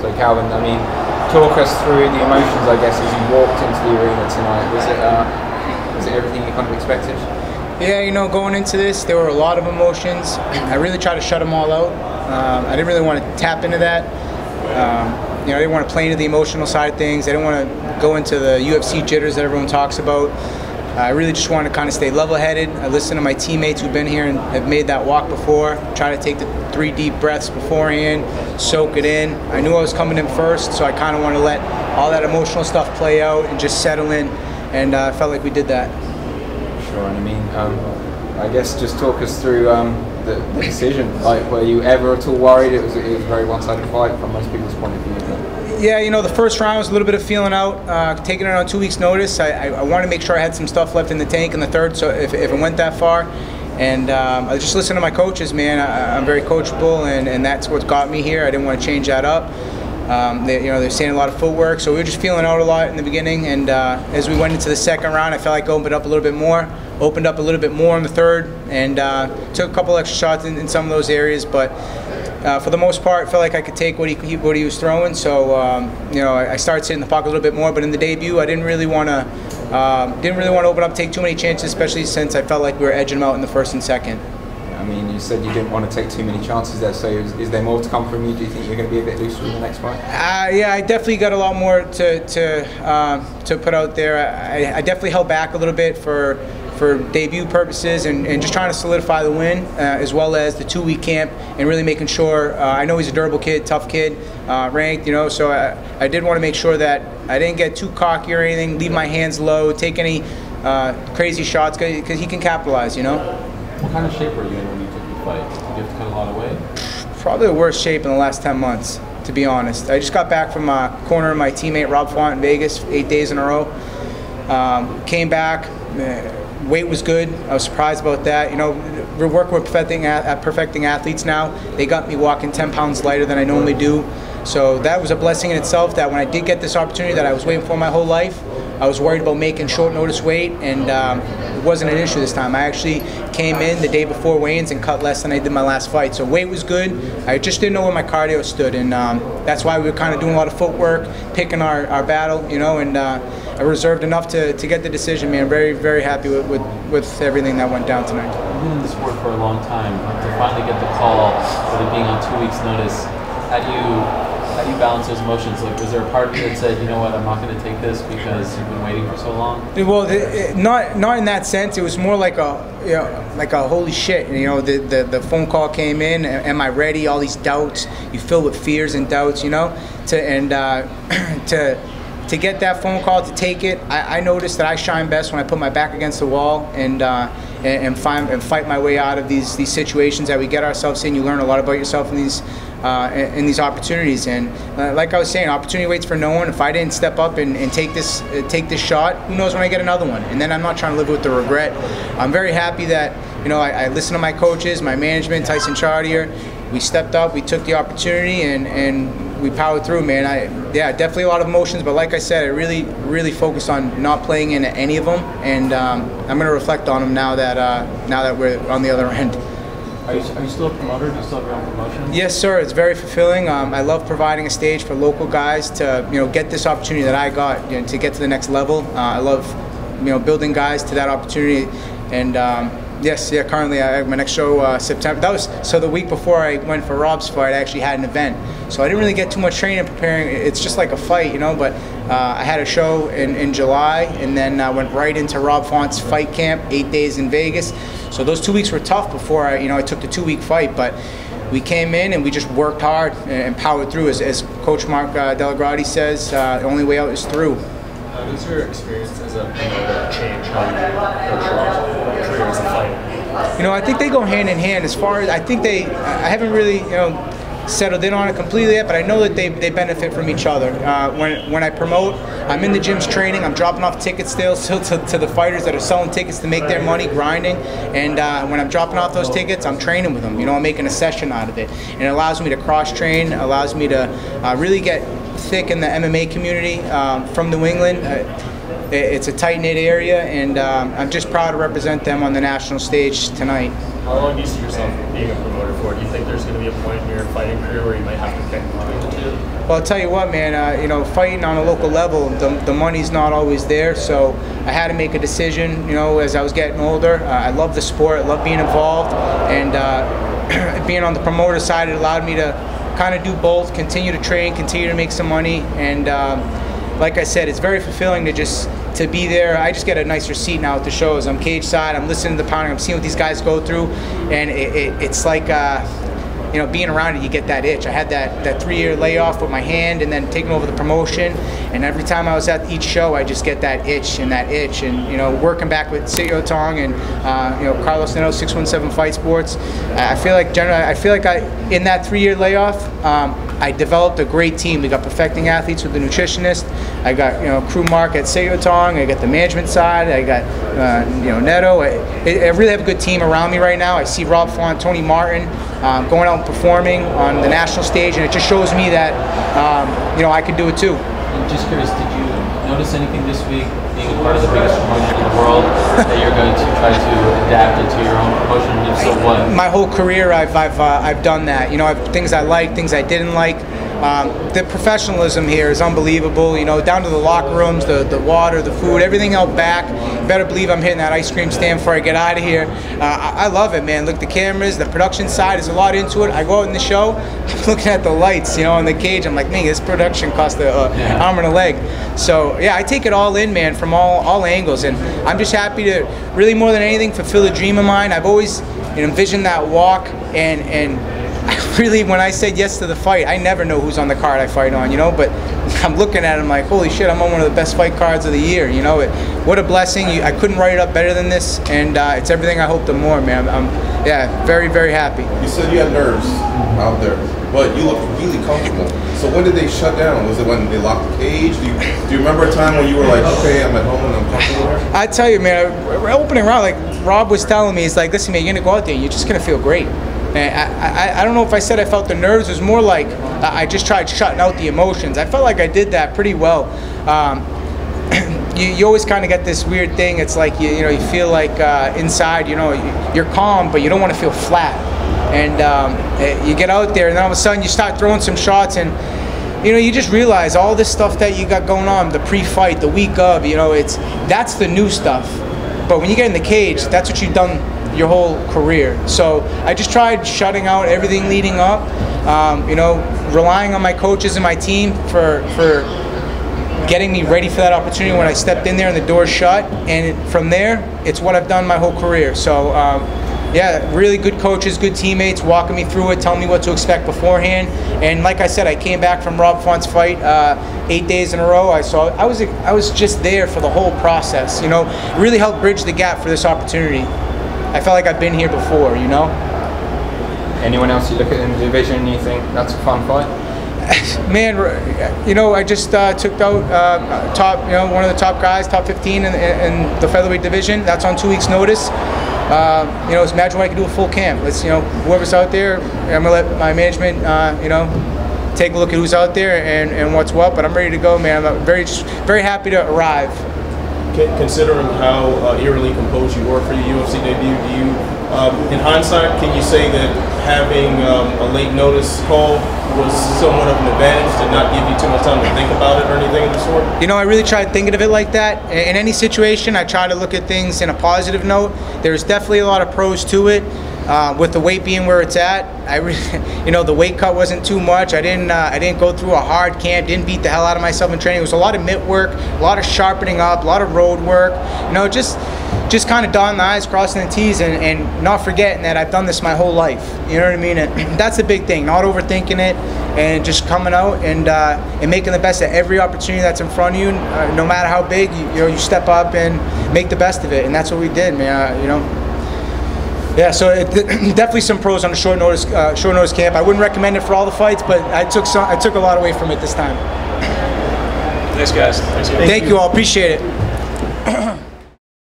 So Calvin, I mean, talk us through the emotions, I guess, as you walked into the arena tonight. Was it everything you kind of expected? Yeah, you know, going into this, there were a lot of emotions. I really tried to shut them all out. I didn't really want to tap into that. You know, I didn't want to play into the emotional side of things. I didn't want to go into the UFC jitters that everyone talks about. I really just wanted to kind of stay level-headed. I listened to my teammates who've been here and have made that walk before. Try to take the 3 deep breaths beforehand, soak it in. I knew I was coming in first, so I kind of wanted to let all that emotional stuff play out and just settle in, and I felt like we did that. Sure, and I mean, I guess just talk us through the decision. Like, were you ever at all worried? It was a very one-sided fight from most people's point of view. Yeah, you know, the first round was a little bit of feeling out, taking it on 2 weeks' notice. I wanted to make sure I had some stuff left in the tank in the third, so if it went that far. And I just listened to my coaches, man. I'm very coachable, and that's what got me here. I didn't want to change that up. They're saying a lot of footwork, so we were just feeling out a lot in the beginning. And as we went into the second round, I felt like I opened up a little bit more in the third, and took a couple extra shots in some of those areas. But for the most part, I felt like I could take what he was throwing. So you know, I started sitting in the pocket a little bit more. But in the debut, I didn't really want to open up, take too many chances, especially since I felt like we were edging them out in the first and second. I mean, you said you didn't want to take too many chances there, so is there more to come from you? Do you think you're going to be a bit looser in the next fight? Yeah, I definitely got a lot more to put out there. I definitely held back a little bit for debut purposes and just trying to solidify the win, as well as the 2-week camp, and really making sure, I know he's a durable kid, tough kid, ranked, you know, so I did want to make sure that I didn't get too cocky or anything, leave my hands low, take any crazy shots, because he can capitalize, you know. What kind of shape were you in when you took the fight? Did you have to cut a lot of weight? Probably the worst shape in the last 10 months, to be honest. I just got back from cornering my teammate Rob Font in Vegas 8 days in a row. Came back, weight was good. I was surprised about that. You know, we're working with perfecting athletes now. They got me walking 10 pounds lighter than I normally do. So that was a blessing in itself, that when I did get this opportunity that I was waiting for my whole life, I was worried about making short notice weight, and it wasn't an issue this time. I actually came in the day before weigh-ins and cut less than I did my last fight. So weight was good. I just didn't know where my cardio stood, and that's why we were kind of doing a lot of footwork, picking our battle, you know, and I reserved enough to get the decision, man. Very, very happy with everything that went down tonight. You've been in the sport for a long time. To finally get the call, with it being on 2 weeks' notice, how do you balance those emotions? Like, was there a part of you that said, you know what, I'm not going to take this because you've been waiting for so long? Well, not in that sense. It was more like a holy shit. You know, the phone call came in. Am I ready? All these doubts. You fill with fears and doubts. You know, to get that phone call, to take it, I noticed that I shine best when I put my back against the wall and fight my way out of these situations that we get ourselves in. You learn a lot about yourself in these opportunities, and like I was saying, opportunity waits for no one. If I didn't step up and take this shot, who knows when I get another one? And then I'm not trying to live with the regret. I'm very happy that, you know, I listened to my coaches, my management, Tyson Chartier. We stepped up, we took the opportunity, and we powered through, man. Yeah, definitely a lot of emotions, but like I said, I really focused on not playing into any of them, and I'm going to reflect on them now that we're on the other end. Are you still a promoter? Do you still have your own promotion? Yes, sir. It's very fulfilling. I love providing a stage for local guys to, you know, get this opportunity that I got, you know, to get to the next level. I love, you know, building guys to that opportunity, and yes, yeah. Currently, my next show September. That was so the week before I went for Rob's fight. I actually had an event, so I didn't really get too much training preparing. It's just like a fight, you know. But I had a show in July, and then I went right into Rob Font's fight camp, 8 days in Vegas. So those 2 weeks were tough before I took the 2-week fight, but we came in and we just worked hard and powered through. As Coach Mark Delagrati says, the only way out is through. How does your experience as a promoter change how you approach your career as a fighter? You know, I think they go hand in hand. As far as I haven't really, you know, settled in on it completely yet, but I know that they benefit from each other. When I promote, I'm in the gyms training. I'm dropping off tickets still to the fighters that are selling tickets to make their money, grinding. And when I'm dropping off those tickets, I'm training with them. You know, I'm making a session out of it, and it allows me to cross-train, allows me to really get thick in the MMA community from New England. It's a tight-knit area, and I'm just proud to represent them on the national stage tonight. How long do you see yourself being a promoter for? Do you think there's going to be a point in your fighting career where you might have to pick between the two? Well, I'll tell you what, man. You know, fighting on a local level, the money's not always there. So I had to make a decision. You know, as I was getting older, I love the sport. I love being involved, and being on the promoter side, it allowed me to kind of do both. Continue to train, continue to make some money, and like I said, it's very fulfilling to be there. I just get a nicer seat now at the shows. I'm cage side. I'm listening to the pounding. I'm seeing what these guys go through, and it's like. You know, being around it, you get that itch. I had that 3-year layoff with my hand, and then taking over the promotion. And every time I was at each show, I just get that itch. And you know, working back with Seo Tong and you know, Carlos Neno, 617 Fight Sports. I feel like in that 3-year layoff, I developed a great team. We got perfecting athletes with the nutritionist. I got, you know, crew Mark at Seo Tong. I got the management side. I got you know, Neto. I really have a good team around me right now. I see Rob Font, Tony Martin. Going out and performing on the national stage, and it just shows me that you know, I could do it too. I'm just curious, did you notice anything this week, being a part of the biggest promotion in the world, that you're going to try to adapt into your own promotion? If so, what? My whole career, I've done that. You know, things I liked, things I didn't like. The professionalism here is unbelievable. You know, down to the locker rooms, the water, the food, everything out back. Better believe I'm hitting that ice cream stand before I get out of here. I love it, man. Look, the cameras, the production side, there's a lot into it. I go out in the show, looking at the lights, you know, on the cage. I'm like, man, this production cost an arm and a leg. So yeah, I take it all in, man, from all angles, and I'm just happy to really, more than anything, fulfill a dream of mine. I've always, you know, envisioned that walk, and really, when I said yes to the fight, I never know who's on the card I fight on, you know, but I'm looking at it, I'm like, holy shit, I'm on one of the best fight cards of the year, you know. What a blessing. I couldn't write it up better than this, and it's everything I hoped and more, man. I'm yeah, very, very happy. You said you had nerves out there, but you looked really comfortable. So when did they shut down? Was it when they locked the cage? Do you remember a time when you were like, okay, I'm at home and I'm comfortable here? I tell you, man, opening round, like Rob was telling me, he's like, listen, man, you're going to go out there and you're just going to feel great. And I don't know if I said I felt the nerves. It was more like I just tried shutting out the emotions. I felt like I did that pretty well. You always kind of get this weird thing. It's like, you know, you feel like inside, you know, you're calm, but you don't want to feel flat. And you get out there, and then all of a sudden you start throwing some shots, and you know, you just realize all this stuff that you got going on, the pre-fight, the week of, you know, that's the new stuff. But when you get in the cage, that's what you've done your whole career. So I just tried shutting out everything leading up, you know, relying on my coaches and my team for getting me ready for that opportunity when I stepped in there and the doors shut. And from there, it's what I've done my whole career. So yeah, really good coaches, good teammates, walking me through it, telling me what to expect beforehand. And like I said, I came back from Rob Font's fight 8 days in a row. I was just there for the whole process. You know, it really helped bridge the gap for this opportunity. I felt like I've been here before, you know. Anyone else you look at in the division and you think that's a fun fight? Man, you know, I just took out top, you know, one of the top guys, top 15 in the featherweight division. That's on 2 weeks' notice. You know, imagine what I can do a full camp. Let's, you know, whoever's out there, I'm gonna let my management, you know, take a look at who's out there and what's what. But I'm ready to go, man. I'm very happy to arrive. Considering how eerily composed you were for your UFC debut, do you, in hindsight, can you say that having a late notice call was somewhat of an advantage to not give you too much time to think about it or anything of the sort? You know, I really tried thinking of it like that. In any situation, I try to look at things in a positive note. There's definitely a lot of pros to it. With the weight being where it's at, you know, the weight cut wasn't too much. I didn't go through a hard camp, didn't beat the hell out of myself in training. It was a lot of mitt work, a lot of sharpening up, a lot of road work. You know, just kind of dotting the I's, crossing the T's, and not forgetting that I've done this my whole life. You know what I mean? And that's the big thing, not overthinking it, and just coming out and making the best of every opportunity that's in front of you. No matter how big, you step up and make the best of it, and that's what we did, man. You know. Yeah, so definitely some pros on the short notice camp. I wouldn't recommend it for all the fights, but I took a lot away from it this time. Thanks, guys. Thank you all. Appreciate it.